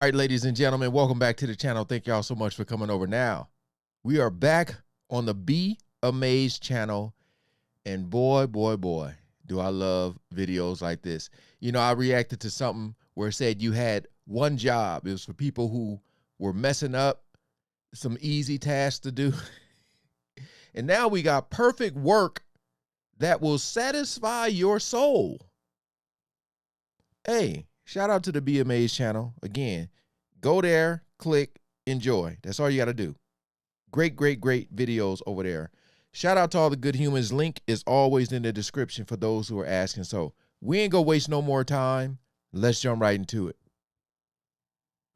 All right, ladies and gentlemen, welcome back to the channel. Thank y'all so much for coming over. Now, we are back on the Be Amazed channel, and boy, do I love videos like this. You know, I reacted to something where it said you had one job. It was for people who were messing up, some easy tasks to do. And now we got perfect work that will satisfy your soul. Hey, shout out to the Be Amazed channel. Again, go there, click, enjoy. That's all you got to do. Great videos over there. Shout out to all the good humans. Link is always in the description for those who are asking. So we ain't gonna waste no more time. Let's jump right into it.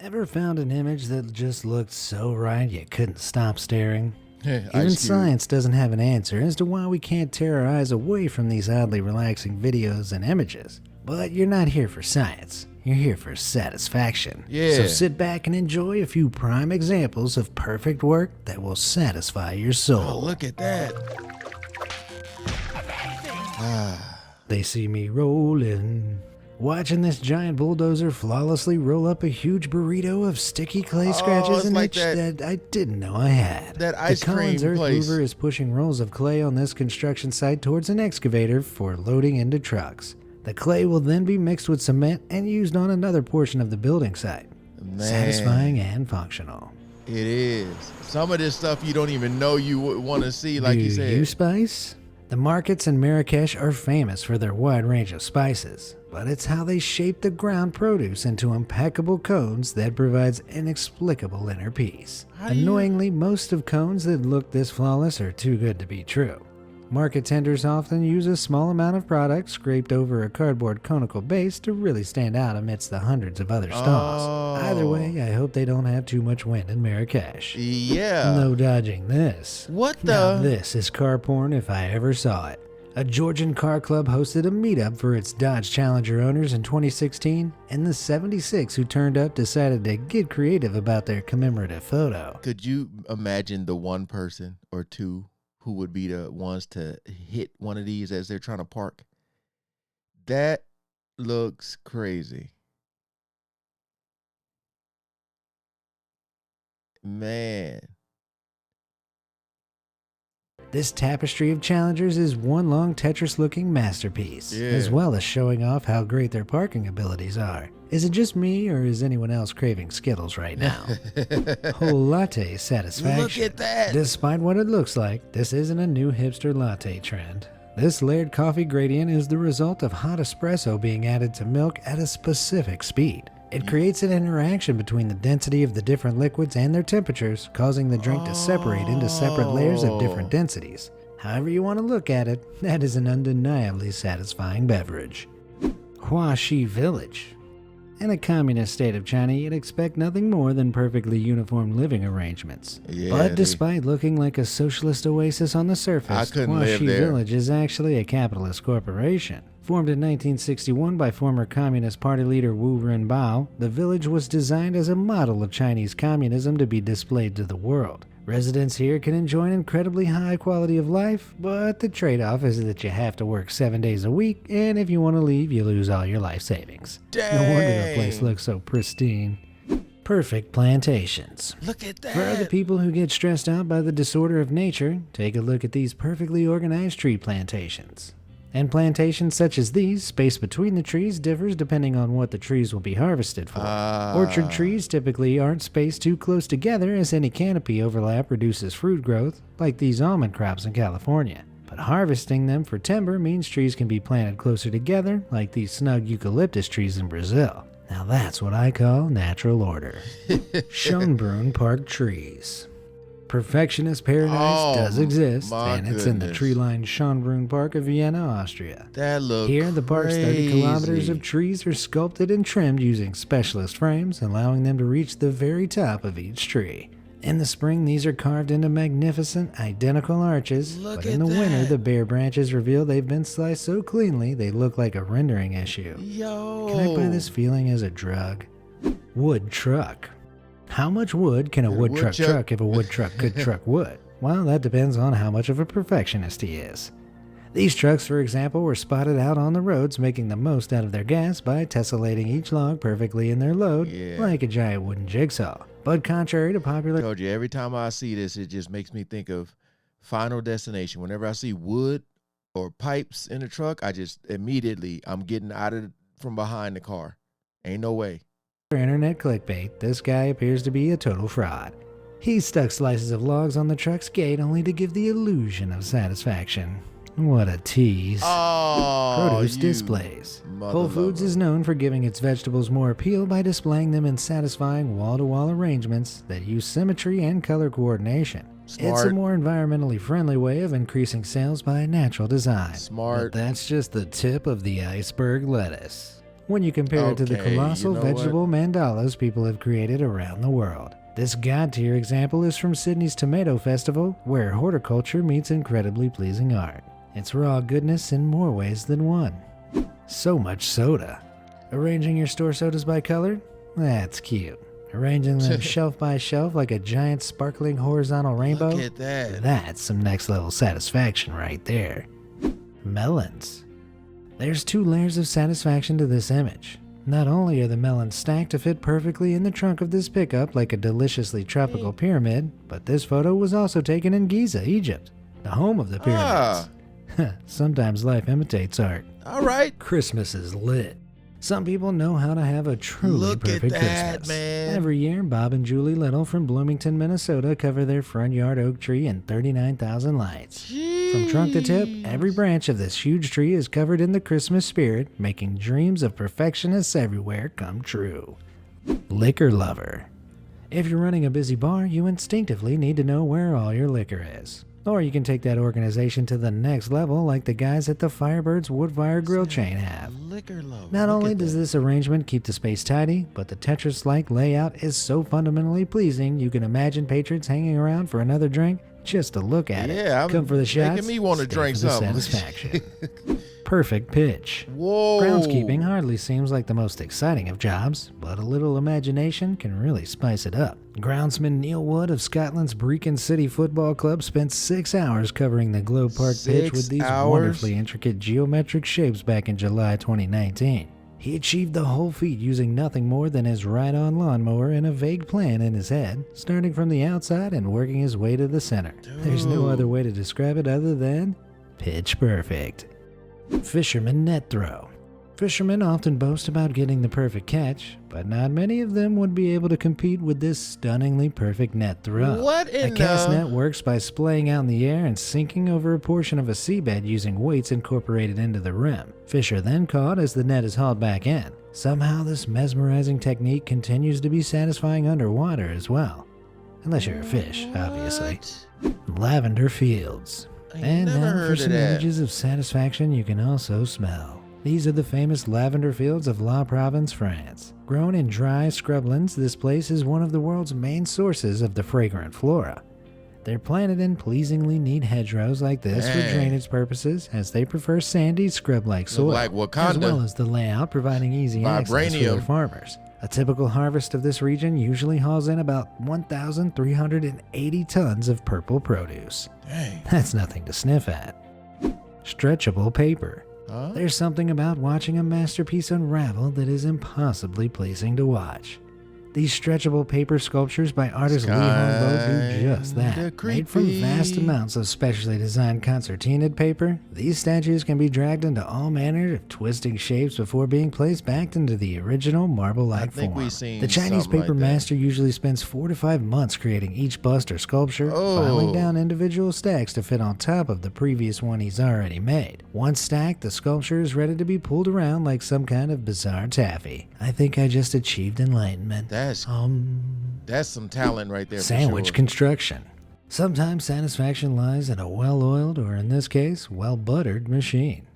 Ever found an image that just looked so right you couldn't stop staring? Even Ice Cube. science doesn't have an answer as to why we can't tear our eyes away from these oddly relaxing videos and images. But you're not here for science. You're here for satisfaction. Yeah. So sit back and enjoy a few prime examples of perfect work that will satisfy your soul. Oh, look at that. They see me rolling. Watching this giant bulldozer flawlessly roll up a huge burrito of sticky clay scratches and like itch that I didn't know I had. That ice the Collins cream Earth place. Mover is pushing rolls of clay on this construction site towards an excavator for loading into trucks. The clay will then be mixed with cement and used on another portion of the building site. Man, Satisfying and functional. it is. Some of this stuff you don't even know you would want to see, like you said. Do you spice? The markets in Marrakesh are famous for their wide range of spices, but it's how they shape the ground produce into impeccable cones that provides inexplicable inner peace. Annoyingly, most of cones that look this flawless are too good to be true. Market tenders often use a small amount of product scraped over a cardboard conical base to really stand out amidst the hundreds of other stalls. Either way, I hope they don't have too much wind in Marrakesh. Yeah. No dodging this. What the? Now this is car porn if I ever saw it. A Georgian car club hosted a meetup for its Dodge Challenger owners in 2016, and the 76 who turned up decided to get creative about their commemorative photo. Could you imagine the one person or two who would be the ones to hit one of these as they're trying to park? That looks crazy. Man. This tapestry of Challengers is one long Tetris-looking masterpiece, as well as showing off how great their parking abilities are. Is it just me, or is anyone else craving Skittles right now? Whole latte satisfaction. Look at that. Despite what it looks like, this isn't a new hipster latte trend. This layered coffee gradient is the result of hot espresso being added to milk at a specific speed. It creates an interaction between the density of the different liquids and their temperatures, causing the drink to separate into separate layers of different densities. However you want to look at it, that is an undeniably satisfying beverage. HUAXI Village. In a communist state of China, you'd expect nothing more than perfectly uniform living arrangements. But despite looking like a socialist oasis on the surface, HUAXI Village is actually a capitalist corporation. Formed in 1961 by former Communist Party leader Wu Renbao, the village was designed as a model of Chinese communism to be displayed to the world. Residents here can enjoy an incredibly high quality of life, but the trade-off is that you have to work 7 days a week, and if you want to leave, you lose all your life savings. Dang. No wonder the place looks so pristine. Perfect plantations. Look at that. For other people who get stressed out by the disorder of nature, take a look at these perfectly organized tree plantations. And plantations such as these, space between the trees differs depending on what the trees will be harvested for. Orchard trees typically aren't spaced too close together, as any canopy overlap reduces fruit growth, like these almond crops in California. But harvesting them for timber means trees can be planted closer together, like these snug eucalyptus trees in Brazil. Now that's what I call natural order. Schönbrunn Park trees. Perfectionist paradise does exist, and it's in the tree-lined Schönbrunn Park of Vienna, Austria. That looks Here, the park's 30 kilometers of trees are sculpted and trimmed using specialist frames, allowing them to reach the very top of each tree. In the spring, these are carved into magnificent, identical arches, but in the winter, the bare branches reveal they've been sliced so cleanly they look like a rendering issue. Yo. Can I buy this feeling as a drug? Wood truck. How much wood can a wood truck truck if a wood truck could truck wood? Well, that depends on how much of a perfectionist he is. These trucks, for example, were spotted out on the roads making the most out of their gas by tessellating each log perfectly in their load, like a giant wooden jigsaw. But contrary to popular... I told you, every time I see this, it just makes me think of Final Destination. Whenever I see wood or pipes in a truck, I just immediately, I'm getting out of from behind the car. Ain't no way. Internet clickbait, this guy appears to be a total fraud. He stuck slices of logs on the truck's gate only to give the illusion of satisfaction. What a tease. Oh, Produce displays. Whole Foods is known for giving its vegetables more appeal by displaying them in satisfying wall-to-wall arrangements that use symmetry and color coordination. Smart. It's a more environmentally friendly way of increasing sales by natural design. Smart. But that's just the tip of the iceberg lettuce when you compare it to the colossal vegetable mandalas people have created around the world. This god-tier example is from Sydney's Tomato Festival, where horticulture meets incredibly pleasing art. It's raw goodness in more ways than one. So much soda. Arranging your store sodas by color? That's cute. Arranging them shelf by shelf like a giant sparkling horizontal rainbow? Look at that. That's some next level satisfaction right there. Melons. There's 2 layers of satisfaction to this image. Not only are the melons stacked to fit perfectly in the trunk of this pickup like a deliciously tropical pyramid, but this photo was also taken in Giza, Egypt, the home of the pyramids. Sometimes life imitates art. All right. Christmas is lit. Some people know how to have a truly perfect Christmas. Man. Every year, Bob and Julie Little from Bloomington, Minnesota cover their front yard oak tree in 39,000 lights. Jeez. From trunk to tip, every branch of this huge tree is covered in the Christmas spirit, making dreams of perfectionists everywhere come true. Liquor lover. If you're running a busy bar, you instinctively need to know where all your liquor is. Or you can take that organization to the next level like the guys at the Firebird's Woodfire Grill chain have. Not only does this arrangement keep the space tidy, but the Tetris-like layout is so fundamentally pleasing you can imagine patrons hanging around for another drink just to look at it. Come for the shots, making me want to drink for the something. satisfaction. Perfect pitch. Whoa. Groundskeeping hardly seems like the most exciting of jobs, but a little imagination can really spice it up. Groundsman Neil Wood of Scotland's Brecon City Football Club spent 6 hours covering the Globe Park pitch with these wonderfully intricate geometric shapes back in July 2019. He achieved the whole feat using nothing more than his ride-on lawnmower and a vague plan in his head, starting from the outside and working his way to the center. There's no other way to describe it other than pitch perfect. Fisherman net throw. Fishermen often boast about getting the perfect catch, but not many of them would be able to compete with this stunningly perfect net throw. A cast net works by splaying out in the air and sinking over a portion of a seabed using weights incorporated into the rim. Fish are then caught as the net is hauled back in. Somehow this mesmerizing technique continues to be satisfying underwater as well. Unless you're a fish, obviously. Lavender fields. And now for some images of satisfaction you can also smell. These are the famous lavender fields of La Provence, France. Grown in dry scrublands, this place is one of the world's main sources of the fragrant flora. They're planted in pleasingly neat hedgerows like this for drainage purposes, as they prefer sandy, scrub-like soil, like Wakanda, as well as the layout providing easy access for their farmers. A typical harvest of this region usually hauls in about 1,380 tons of purple produce. Dang. That's nothing to sniff at. Stretchable paper. There's something about watching a masterpiece unravel that is impossibly pleasing to watch. These stretchable paper sculptures by artist Lee Honbo do just that. Made from vast amounts of specially designed concertinaed paper, these statues can be dragged into all manner of twisting shapes before being placed back into the original marble-like form. The Chinese paper master usually spends 4 to 5 months creating each bust or sculpture, filing down individual stacks to fit on top of the previous one he's already made. Once stacked, the sculpture is ready to be pulled around like some kind of bizarre taffy. I think I just achieved enlightenment. That's some talent right there. Sandwich construction. Sometimes satisfaction lies in a well-oiled, or in this case, well-buttered machine.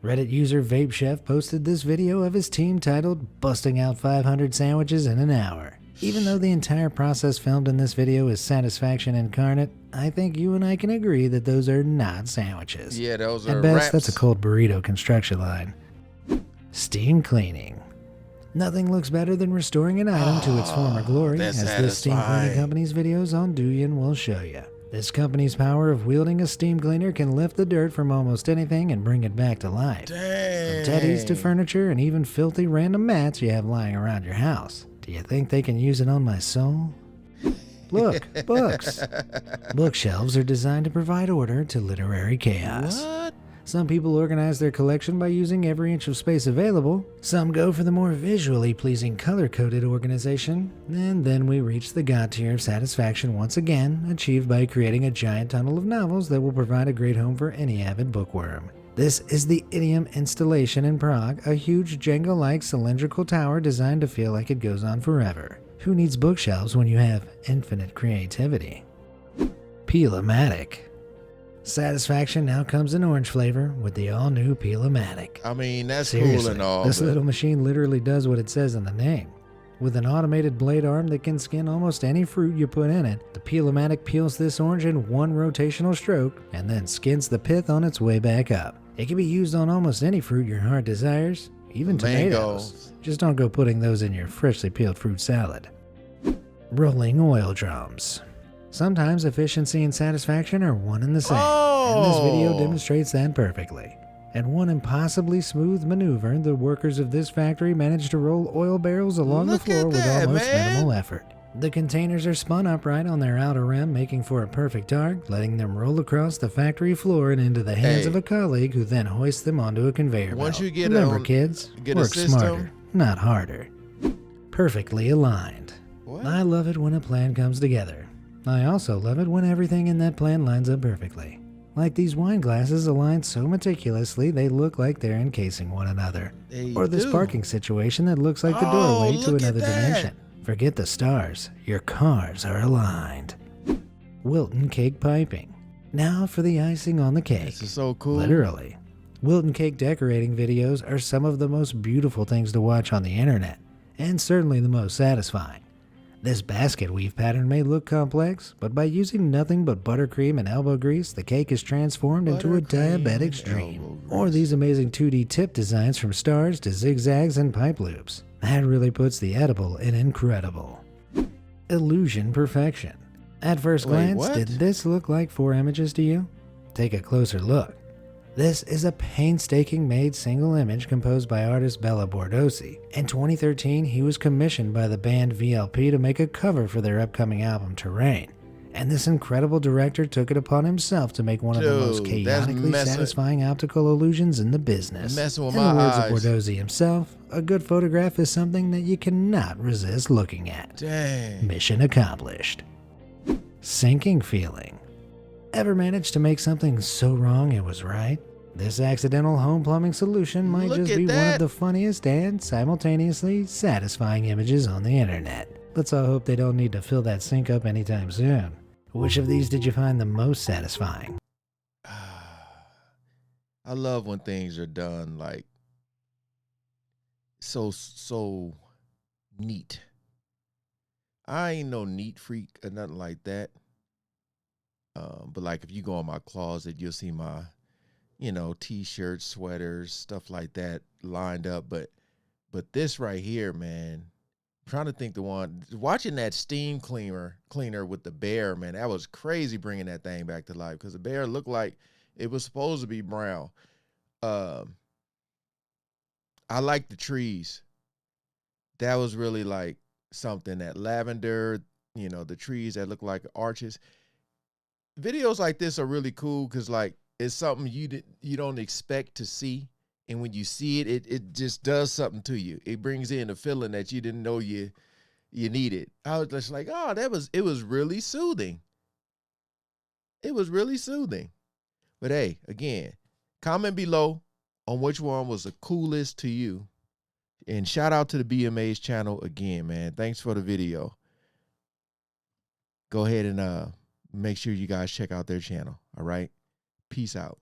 Reddit user Vape Chef posted this video of his team titled "Busting Out 500 Sandwiches in an Hour." Even though the entire process filmed in this video is satisfaction incarnate, I think you and I can agree that those are not sandwiches. Yeah, those are At best, wraps. that's a cold burrito construction line. Steam cleaning. Nothing looks better than restoring an item to its former glory, as this steam cleaning company's videos on Douyin will show you. This company's power of wielding a steam cleaner can lift the dirt from almost anything and bring it back to life. Dang. From teddies to furniture and even filthy random mats you have lying around your house. Do you think they can use it on my soul? Look, books. Bookshelves are designed to provide order to literary chaos. What? Some people organize their collection by using every inch of space available. Some go for the more visually pleasing color-coded organization. And then we reach the God tier of satisfaction once again, achieved by creating a giant tunnel of novels that will provide a great home for any avid bookworm. This is the Idiom installation in Prague, a huge Jenga-like cylindrical tower designed to feel like it goes on forever. Who needs bookshelves when you have infinite creativity? Peel-O-Matic. Satisfaction now comes in orange flavor with the all-new Peel-O-Matic. I mean, that's Seriously, cool and all. this little machine literally does what it says in the name. With an automated blade arm that can skin almost any fruit you put in it, the Peel-O-Matic peels this orange in one rotational stroke and then skins the pith on its way back up. It can be used on almost any fruit your heart desires, even tomatoes. Just don't go putting those in your freshly peeled fruit salad. Rolling oil drums. Sometimes efficiency and satisfaction are one and the same, and this video demonstrates that perfectly. In one impossibly smooth maneuver, the workers of this factory managed to roll oil barrels along the floor with almost minimal effort. The containers are spun upright on their outer rim, making for a perfect arc, letting them roll across the factory floor and into the hands of a colleague who then hoists them onto a conveyor belt. Remember, kids, work smarter, not harder. Perfectly aligned. What? I love it when a plan comes together. I also love it when everything in that plan lines up perfectly. Like these wine glasses aligned so meticulously they look like they're encasing one another. Or this parking situation that looks like the doorway to another dimension. Forget the stars, your cars are aligned. Wilton cake piping. Now for the icing on the cake. This is so cool. Literally. Wilton cake decorating videos are some of the most beautiful things to watch on the internet, and certainly the most satisfying. This basket weave pattern may look complex, but by using nothing but buttercream and elbow grease, the cake is transformed into a diabetic's dream. Or these amazing 2D tip designs from stars to zigzags and pipe loops. That really puts the edible in incredible. Illusion perfection. At first glance, did this look like 4 images to you? Take a closer look. This is a painstaking made single image composed by artist Bella Bordosi. In 2013, he was commissioned by the band VLP to make a cover for their upcoming album Terrain. And this incredible director took it upon himself to make one of the most chaotically satisfying optical illusions in the business. In the words of Bordosi himself, a good photograph is something that you cannot resist looking at. Dang. Mission accomplished. Sinking feeling. Ever managed to make something so wrong it was right? This accidental home plumbing solution might just be one of the funniest and simultaneously satisfying images on the internet. Let's all hope they don't need to fill that sink up anytime soon. Which of these did you find the most satisfying? I love when things are done like so neat. I ain't no neat freak or nothing like that. But like if you go in my closet, you'll see my, t-shirts, sweaters, stuff like that lined up. But this right here, man, I'm trying to think watching that steam cleaner with the bear, man, that was crazy bringing that thing back to life because the bear looked like it was supposed to be brown. I like the trees. That was really like something, that lavender, the trees that look like arches. Videos like this are really cool because like it's something you don't expect to see, and when you see it, it just does something to you. It brings in a feeling that you didn't know you needed. I was just like, oh, it was really soothing. It was really soothing. But hey, again, comment below on which one was the coolest to you, and shout out to the BMA's channel again, man. Thanks for the video. Go ahead and make sure you guys check out their channel. All right. Peace out.